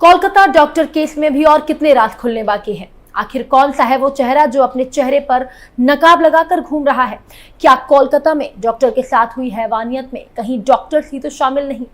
Kolkata doctor case में भी और कितने राज खुलने बाकी हैं? आखिर कौन सा है वो चेहरा जो अपने चेहरे पर नकाब लगाकर घूम रहा है? क्या कोलकाता में डॉक्टर के साथ हुई हैवानियत में कहीं डॉक्टर्स ही तो शामिल नहीं?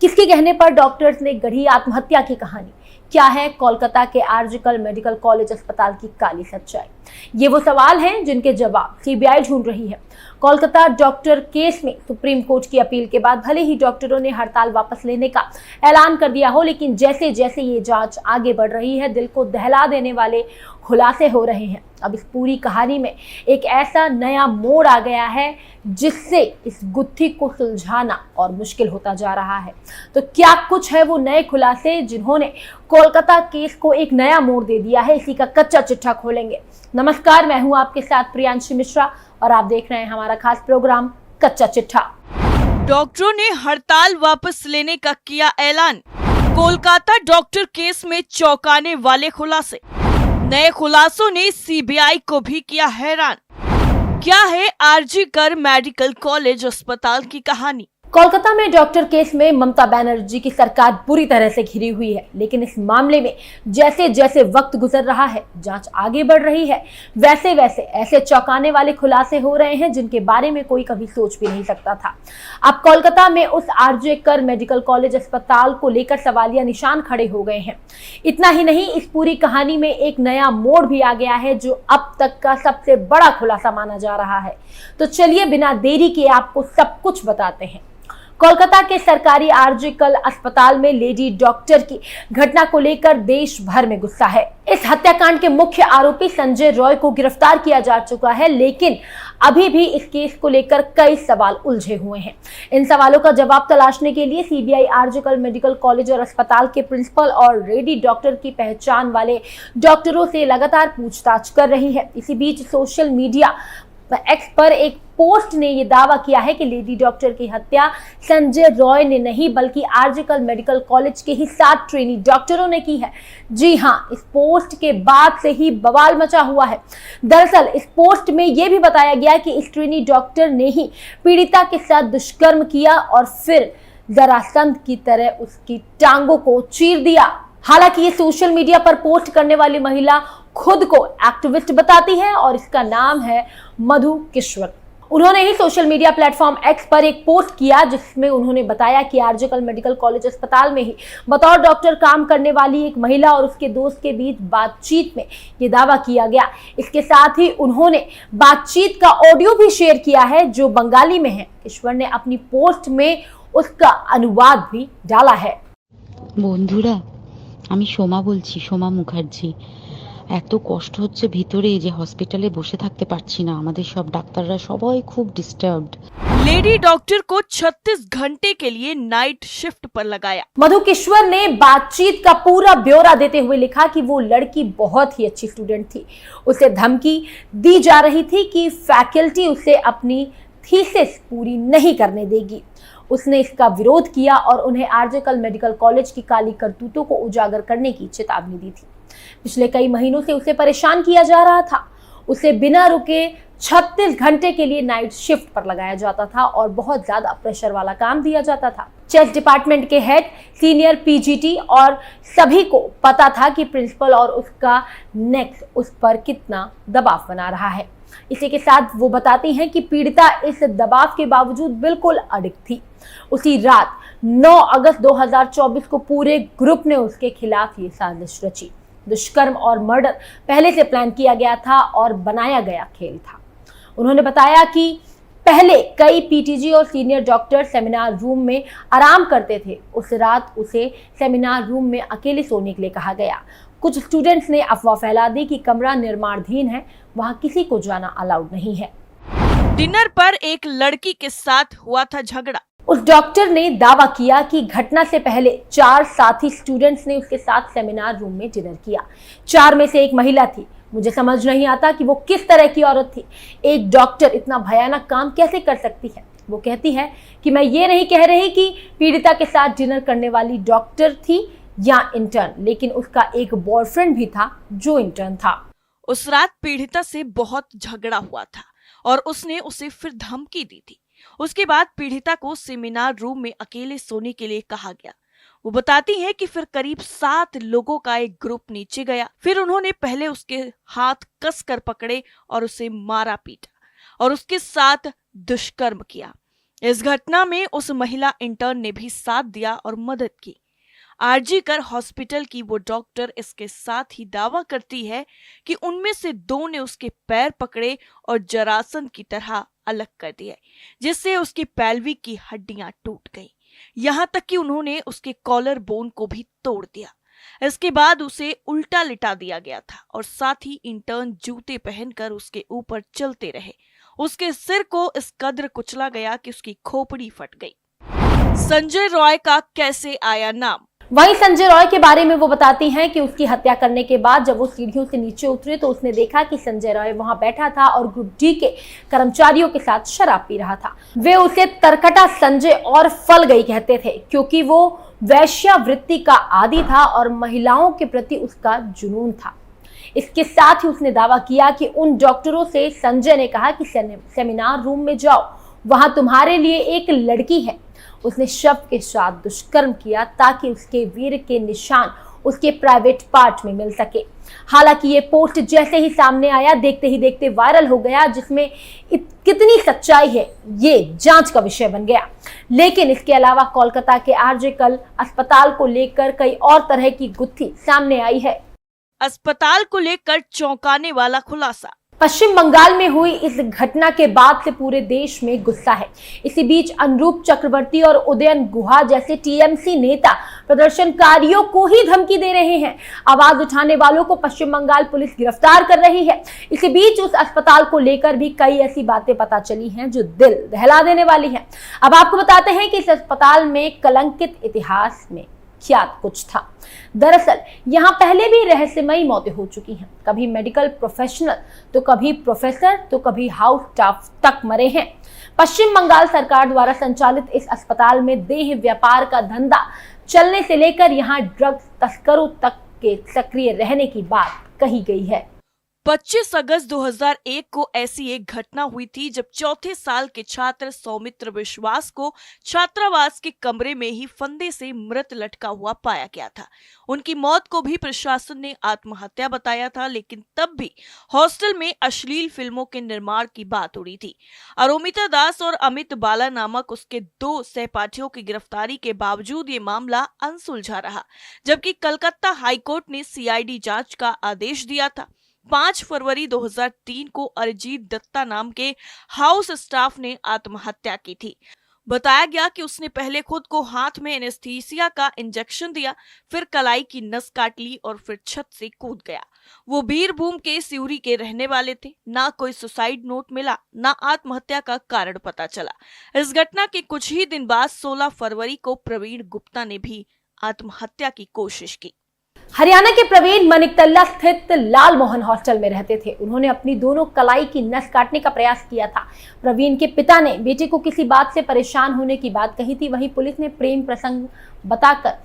किसके कहने पर डॉक्टर्स ने गढ़ी आत्महत्या की कहानी? क्या है कोलकाता के आरजीकर मेडिकल कॉलेज अस्पताल की काली सच्चाई? ये वो सवाल हैं जिनके जवाब सीबीआई ढूंढ रही है। कोलकाता डॉक्टर केस में सुप्रीम कोर्ट की अपील के बाद भले ही डॉक्टरों ने हड़ताल वापस लेने का ऐलान कर दिया हो, लेकिन जैसे जैसे ये जांच आगे बढ़ रही है, दिल को दहला देने वाले खुलासे हो रहे हैं। अब इस पूरी कहानी में एक ऐसा नया मोड़ आ गया है जिससे इस गुत्थी को सुलझाना और मुश्किल होता जा रहा है। तो क्या कुछ है वो नए खुलासे जिन्होंने कोलकाता केस को एक नया मोड़ दे दिया है? इसी का कच्चा चिट्ठा खोलेंगे। नमस्कार, मैं हूं आपके साथ प्रियांशी मिश्रा और आप देख रहे हैं हमारा खास प्रोग्राम कच्चा चिट्ठा। डॉक्टरों ने हड़ताल वापस लेने का किया ऐलान। कोलकाता डॉक्टर केस में चौंकाने वाले खुलासे। नए खुलासों ने सीबीआई को भी किया हैरान। क्या है आरजीकर मेडिकल कॉलेज अस्पताल की कहानी? कोलकाता में डॉक्टर केस में ममता बनर्जी की सरकार बुरी तरह से घिरी हुई है, लेकिन इस मामले में जैसे जैसे वक्त गुजर रहा है, जांच आगे बढ़ रही है, वैसे वैसे ऐसे चौंकाने वाले खुलासे हो रहे हैं जिनके बारे में कोई कभी सोच भी नहीं सकता था। अब कोलकाता में उस आरजीकर मेडिकल कॉलेज अस्पताल को लेकर सवालिया निशान खड़े हो गए हैं। इतना ही नहीं, इस पूरी कहानी में एक नया मोड़ भी आ गया है जो अब तक का सबसे बड़ा खुलासा माना जा रहा है। तो चलिए बिना देरी के आपको सब कुछ बताते हैं। कोलकाता के सरकारी आरजीकर अस्पताल में लेडी डॉक्टर की घटना को लेकर देश भर में गुस्सा है। इस हत्याकांड के मुख्य आरोपी संजय रॉय को गिरफ्तार किया जा चुका है, लेकिन अभी भी इस केस को लेकर कई सवाल उलझे हुए हैं। इन सवालों का जवाब तलाशने के लिए सीबीआई आरजीकर मेडिकल कॉलेज और अस्पताल के प्रिंसिपल और लेडी डॉक्टर की पहचान वाले डॉक्टरों से लगातार पूछताछ कर रही है। इसी बीच सोशल मीडिया एक्स पर एक पोस्ट ने यह दावा किया है कि लेडी डॉक्टर की हत्या संजय रॉय ने नहीं बल्कि आरजीकर मेडिकल कॉलेज के ही 7 ट्रेनी डॉक्टरों ने की है। जी हां, इस पोस्ट के बाद से ही बवाल मचा हुआ है। दरअसल इस पोस्ट में यह भी बताया गया कि इस ट्रेनी डॉक्टर ने ही पीड़िता के साथ दुष्कर्म किया और फिर जरासंध की तरह उसकी टांगों को चीर दिया। हालांकि ये सोशल मीडिया पर पोस्ट करने वाली महिला खुद को एक्टिविस्ट बताती है और इसका नाम है मधु किश्वर। उन्होंने ही सोशल मीडिया प्लेटफॉर्म एक्स पर एक पोस्ट किया जिसमें उन्होंने बताया कि आरजीकर मेडिकल कॉलेज अस्पताल में ही बतौर डॉक्टर काम करने वाली एक महिला और उसके दोस्त के बीच बातचीत में ये दावा किया गया। इसके साथ ही उन्होंने बातचीत का ऑडियो भी शेयर किया है जो बंगाली में है। किश्वर ने अपनी पोस्ट में उसका अनुवाद भी डाला है। বন্ধুরা, আমি সোমা বলছি, সোমা মুখার্জি। এত কষ্ট হচ্ছে ভিতরে যে হসপিটালে বসে থাকতে পারছি না। আমাদের সব ডাক্তাররা সবাই খুব ডিস্টার্বড। लेडी डॉक्टर को 36 घंटे के लिए नाइट शिफ्ट पर लगाया। मधु किश्वर ने बातचीत का पूरा ब्यौरा देते हुए लिखा कि वो लड़की बहुत ही अच्छी स्टूडेंट थी। उसे धमकी दी जा रही थी कि फैकल्टी उसे अपनी थीसिस पूरी नहीं करने देगी। उसने इसका विरोध किया और उन्हें आरजीकर मेडिकल कॉलेज की काली करतूतों को उजागर करने की चेतावनी दी थी। पिछले कई महीनों से उसे परेशान किया जा रहा था। उसे बिना रुके 36 घंटे के लिए नाइट शिफ्ट पर लगाया जाता था और बहुत ज्यादा प्रेशर वाला काम दिया जाता था। चेस्ट डिपार्टमेंट के हेड, सीनियर पीजीटी और सभी को पता था कि प्रिंसिपल और उसका नेक्स्ट उस पर कितना दबाव बना रहा है। इसी के साथ वो बताती हैं कि पीड़िता इस दबाव के बावजूद बिल्कुल अडिग थी। उसी रात 9 अगस्त 2024 को पूरे ग्रुप ने उसके खिलाफ ये साजिश रची। दुष्कर्म और मर्डर पहले से प्लान किया गया था और बनाया गया खेल था। उन्होंने बताया कि पहले कई पीटीजी और सीनियर डॉक्टर सेमिनार रूम में आराम करते थे। उस रात उसे सेमिनार रूम में अकेले सोने के लिए कहा गया। कुछ स्टूडेंट्स ने अफवाह फैला दी कि कमरा निर्माणाधीन है, वहां किसी को जाना अलाउड नहीं है। डिनर पर एक लड़की के साथ हुआ था झगड़ा। उस डॉक्टर ने दावा किया कि घटना से पहले 4 साथी स्टूडेंट्स ने उसके साथ सेमिनार रूम में डिनर किया। 4 में से एक महिला थी। मुझे समझ नहीं आता कि वो किस तरह की औरत थी। एक डॉक्टर इतना भयानक काम कैसे कर सकती है? वो कहती है कि मैं ये नहीं कह रही कि पीड़िता के साथ डिनर करने वाली डॉक्टर थी या इंटर्न, लेकिन उसका एक बॉयफ्रेंड भी था जो इंटर्न था। उस रात पीड़िता से बहुत झगड़ा हुआ था और उसने उसे फिर धमकी दी थी। उसके बाद पीड़िता को सेमिनार रूम में अकेले सोने के लिए कहा गया। वो बताती हैं कि फिर करीब 7 लोगों का एक ग्रुप नीचे गया। फिर उन्होंने पहले उसके हाथ कस कर पकड़े और उसे मारा पीटा और उसके साथ दुष्कर्म किया। इस घटना में उस महिला इंटर्न ने भी साथ दिया और मदद की। आरजी कर हॉस्पिटल की वो डॉक्टर इसके साथ ही दावा करती है कि उनमें से 2 ने उसके पैर पकड़े और जरासन की तरह अलग कर दिए, जिससे उसकी पैल्वी की हड्डियां टूट गईं। यहां तक कि उन्होंने उसके कॉलर बोन को भी तोड़ दिया। इसके बाद उसे उल्टा लिटा दिया गया था और साथ ही इंटर्न जूते पहनकर उसके ऊपर चलते रहे। उसके सिर को इस कद्र कुचला गया कि उसकी खोपड़ी फट गई। संजय रॉय का कैसे आया नाम? वहीं संजय रॉय के बारे में वो बताती हैं कि उसकी हत्या करने के बाद जब वो सीढ़ियों से नीचे उतरे तो उसने देखा कि संजय रॉय वहां बैठा था और ग्रुप डी के कर्मचारियों के साथ शराब पी रहा था। वे उसे तरकटा संजय और फल गई कहते थे क्योंकि वो वैश्यावृत्ति का आदी था और महिलाओं के प्रति उसका जुनून था। इसके साथ ही उसने दावा किया कि उन डॉक्टरों से संजय ने कहा कि सेमिनार रूम में जाओ, वहां तुम्हारे लिए एक लड़की है। उसने शव के साथ दुष्कर्म किया ताकि उसके वीर के निशान उसके प्राइवेट पार्ट में मिल सके। हालांकि ये पोस्ट जैसे ही सामने आया देखते ही देखते वायरल हो गया, जिसमें कितनी सच्चाई है ये जांच का विषय बन गया। लेकिन इसके अलावा कोलकाता के आरजे कर अस्पताल को लेकर कई और तरह की गुत्थी सामने आई है। अस्पताल को लेकर चौंकाने वाला खुलासा। पश्चिम बंगाल में हुई इस घटना के बाद से पूरे देश में गुस्सा है। इसी बीच अनुरूप चक्रवर्ती और उदयन गुहा जैसे टीएमसी नेता प्रदर्शनकारियों को ही धमकी दे रहे हैं। आवाज उठाने वालों को पश्चिम बंगाल पुलिस गिरफ्तार कर रही है। इसी बीच उस अस्पताल को लेकर भी कई ऐसी बातें पता चली हैं जो दिल दहला देने वाली हैं। अब आपको बताते हैं कि इस अस्पताल में कलंकित इतिहास में क्या कुछ था। दरअसल यहाँ पहले भी रहस्यमयी मौतें हो चुकी हैं। कभी मेडिकल प्रोफेशनल तो कभी प्रोफेसर तो कभी हाउस स्टाफ तक मरे हैं। पश्चिम बंगाल सरकार द्वारा संचालित इस अस्पताल में देह व्यापार का धंधा चलने से लेकर यहाँ ड्रग्स तस्करों तक के सक्रिय रहने की बात कही गई है। 25 अगस्त 2001 को ऐसी एक घटना हुई थी जब चौथे साल के छात्र सौमित्र विश्वास को छात्रावास के कमरे में ही फंदे से मृत लटका हुआ पाया गया था। उनकी मौत को भी प्रशासन ने आत्महत्या बताया था, लेकिन तब भी हॉस्टल में अश्लील फिल्मों के निर्माण की बात उड़ी थी। अरोमिता दास और अमित बाला नामक उसके 2 सहपाठियों की गिरफ्तारी के बावजूद ये मामला अनसुलझा रहा, जबकि कलकत्ता हाईकोर्ट ने सीआईडी जांच का आदेश दिया था। 5 फरवरी 2003 को अरिजीत दत्ता नाम के हाउस स्टाफ ने आत्महत्या की थी। बताया गया कि उसने पहले खुद को हाथ में एनेस्थीसिया का इंजेक्शन दिया, फिर कलाई की नस काट ली और फिर छत से कूद गया। वो बीरभूम के सिउरी के रहने वाले थे। ना कोई सुसाइड नोट मिला, ना आत्महत्या का कारण पता चला। इस घटना के कुछ ही दिन बाद 16 फरवरी को प्रवीण गुप्ता ने भी आत्महत्या की कोशिश की। हरियाणा के प्रवीण मनिकतल्ला स्थित लाल मोहन हॉस्टल में रहते थे। उन्होंने अपनी दोनों कलाई की नस काटने का प्रयास किया था। प्रवीण के पिता ने बेटे को किसी बात से परेशान होने की बात कही थी। वहीं पुलिस ने प्रेम प्रसंग बताकर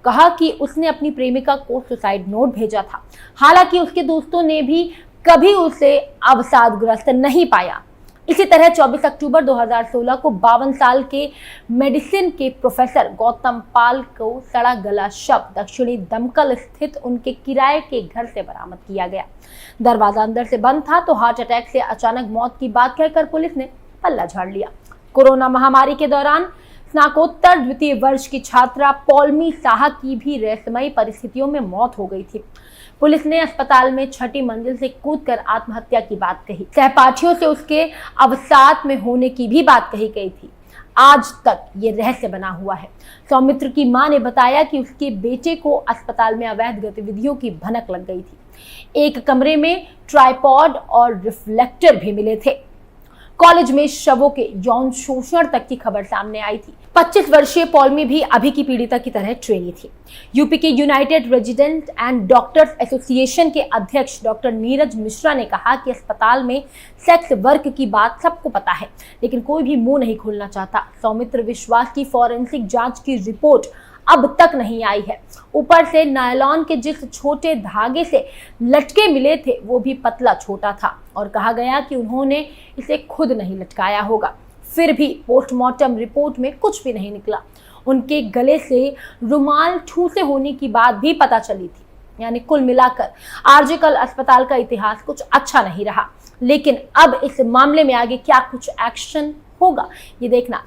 कहा कि उसने अपनी प्रेमिका को सुसाइड नोट भेजा था। हालांकि उसके दोस्तों ने भी कभी उसे अवसादग्रस्त नहीं पाया। इसी तरह 24 अक्टूबर 2016 को 52 साल के मेडिसिन के प्रोफेसर गौतम पाल को सड़ा गला शव दक्षिणी दमकल स्थित उनके किराए के घर से बरामद किया गया। दरवाजा अंदर से बंद था तो हार्ट अटैक से अचानक मौत की बात कहकर पुलिस ने पल्ला झाड़ लिया। कोरोना महामारी के दौरान स्नातकोत्तर द्वितीय वर्ष की छात्रा पौलमी साहा की भी रहस्यमयी परिस्थितियों में मौत हो गई थी। पुलिस ने अस्पताल में 6ठी मंजिल से कूदकर आत्महत्या की बात कही। सहपाठियों से उसके अवसाद में होने की भी बात कही गई थी। आज तक ये रहस्य बना हुआ है। सौमित्र की मां ने बताया कि उसके बेटे को अस्पताल में अवैध गतिविधियों की भनक लग गई थी। एक कमरे में ट्राइपॉड और रिफ्लेक्टर भी मिले थे। कॉलेज में शवों के यौन शोषण तक की खबर सामने आई थी। 25 वर्षीय पौलमी भी अभी की पीड़िता की तरह ट्रेनी थी। यूपी के United resident and doctors association के अध्यक्ष डॉक्टर नीरज मिश्रा ने कहा कि अस्पताल में सेक्स वर्क की बात सबको पता है, लेकिन कोई भी मुंह नहीं खोलना चाहता। सौमित्र विश्वास की फॉरेंसिक जांच की रिपोर्ट अब तक नहीं आई है। ऊपर से नायलॉन के जिस छोटे धागे से लटके मिले थे वो भी पतला छोटा था और कहा गया कि उन्होंने इसे खुद नहीं लटकाया होगा। फिर भी पोस्टमार्टम रिपोर्ट में कुछ भी नहीं निकला। उनके गले से रुमाल ठूसे होने की बात भी पता चली थी। यानी कुल मिलाकर आरजीकर अस्पताल का इतिहास कुछ अच्छा नहीं रहा। लेकिन अब इस मामले में आगे क्या कुछ एक्शन होगा, ये देखना